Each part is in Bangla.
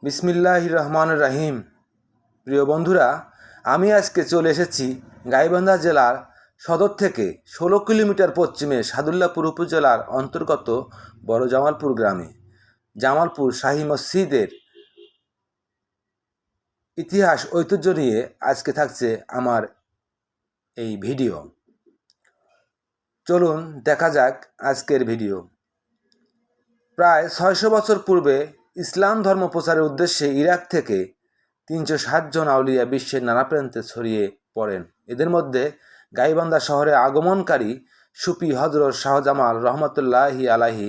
বিসমিল্লাহির রহমানির রহিম। প্রিয় বন্ধুরা, আমি আজকে চলে এসেছি গাইবান্ধা জেলার সদর থেকে 16 কিলোমিটার পশ্চিমে সাদুল্লাপুর উপজেলার অন্তর্গত বড় জামালপুর গ্রামে। জামালপুর শাহী মসজিদের ইতিহাস ঐতিহ্য নিয়ে আজকে থাকছে আমার এই ভিডিও। চলুন দেখা যাক আজকের ভিডিও। প্রায় 600 বছর পূর্বে ইসলাম ধর্ম প্রচারের উদ্দেশ্যে ইরাক থেকে 360 জন আউলিয়া বিশ্বের নানা প্রান্তে ছড়িয়ে পড়েন। এদের মধ্যে গাইবান্ধা শহরে আগমনকারী সুফি হজরত শাহজামাল রহমতুল্লাহি আলাইহি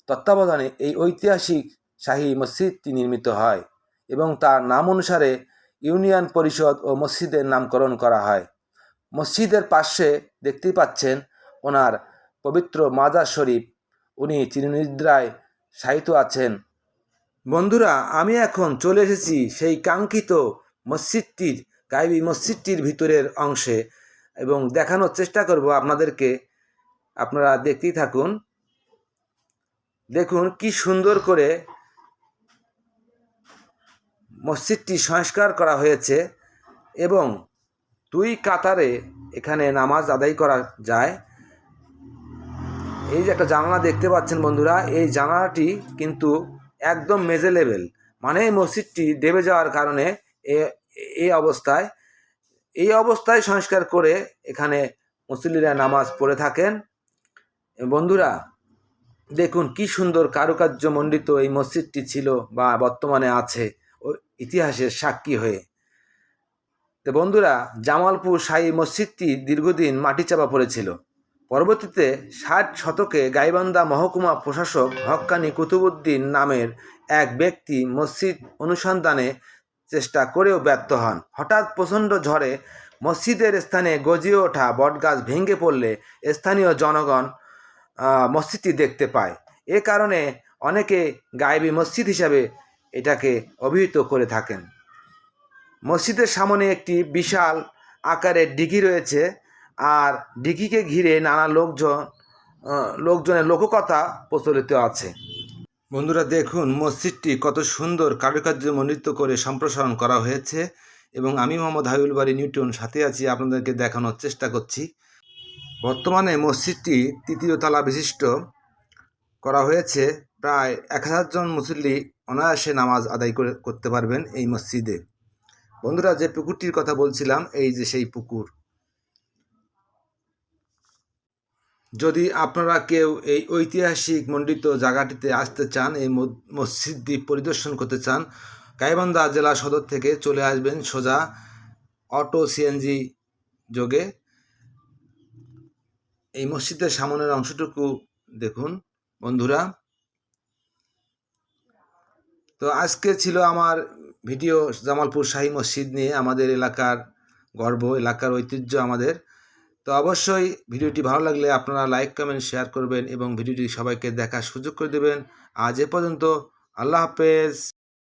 তত্ত্বাবধানে এই ঐতিহাসিক শাহী মসজিদটি নির্মিত হয় এবং তার নাম অনুসারে ইউনিয়ন পরিষদ ও মসজিদের নামকরণ করা হয়। মসজিদের পাশে দেখতেই পাচ্ছেন ওনার পবিত্র মাজার শরীফ। উনি চিরনিদ্রায় শায়িত আছেন। বন্ধুরা, আমি এখন চলে এসেছি সেই কাঙ্ক্ষিত মসজিদটির গায়বী মসজিদটির ভিতরের অংশে এবং দেখানোর চেষ্টা করব আপনাদেরকে। আপনারা দেখতেই থাকুন। দেখুন কি সুন্দর করে মসজিদটি সংস্কার করা হয়েছে এবং 2 কাতারে এখানে নামাজ আদায় করা যায়। এই যে একটা জানালা দেখতে পাচ্ছেন বন্ধুরা, এই জানালাটি কিন্তু একদম মেঝে লেভেল, মানে এই মসজিদটি ডেবে যাওয়ার কারণে এই অবস্থায় সংস্কার করে এখানে মুসল্লিরা নামাজ পড়ে থাকেন। বন্ধুরা দেখুন কি সুন্দর কারুকার্য মণ্ডিত এই মসজিদটি ছিল বা বর্তমানে আছে ইতিহাসের সাক্ষী হয়ে। তো বন্ধুরা, জামালপুর শাহী মসজিদটি দীর্ঘদিন মাটি চাপা পড়েছিল। পরবর্তীতে 60 শতকে গাইবান্ধা মহকুমা প্রশাসক হক্কানি কুতুবুদ্দিন নামের এক ব্যক্তি মসজিদ অনুসন্ধানে চেষ্টা করেও ব্যর্থ হন। হঠাৎ প্রচণ্ড ঝড়ে মসজিদের স্থানে গজিয়ে ওঠা বটগাছ ভেঙে পড়লে স্থানীয় জনগণ মসজিদটি দেখতে পায়। এ কারণে অনেকে গায়েবী মসজিদ হিসাবে এটাকে অভিহিত করে থাকেন। মসজিদের সামনে একটি বিশাল আকারের দিঘি রয়েছে, আর দিঘিকে ঘিরে নানা লোকজনের লোককথা প্রচলিত আছে। বন্ধুরা দেখুন মসজিদটি কত সুন্দর কারুকার্য মণ্ডিত করে সম্প্রসারণ করা হয়েছে এবং আমি মোহাম্মদ হাবিবুল বারী নিউটন সাথে আছি, আপনাদেরকে দেখানোর চেষ্টা করছি। বর্তমানে মসজিদটি 3য় তলা বিশিষ্ট করা হয়েছে। প্রায় 1000 জন মুসল্লি অনায়াসে নামাজ আদায় করতে পারবেন এই মসজিদে। বন্ধুরা, যে পুকুরটির কথা বলছিলাম, এই যে সেই পুকুর। যদি আপনারা কেউ এই ঐতিহাসিক মণ্ডিত জায়গাটিতে আসতে চান, এই মসজিদটি পরিদর্শন করতে চান, গাইবান্ধা জেলা সদর থেকে চলে আসবেন সোজা অটো সিএনজি যোগে। এই মসজিদের সামনের অংশটুকু দেখুন বন্ধুরা। তো আজকে ছিল আমার ভিডিও জামালপুর শাহী মসজিদ নিয়ে, আমাদের এলাকার গর্ব, এলাকার ঐতিহ্য আমাদের। তো অবশ্যই ভিডিওটি ভালো লাগলে আপনারা লাইক কমেন্ট শেয়ার করবেন এবং ভিডিওটি সবাইকে দেখার সুযোগ করে দেবেন। আজ এ পর্যন্ত, আল্লাহ হাফেজ।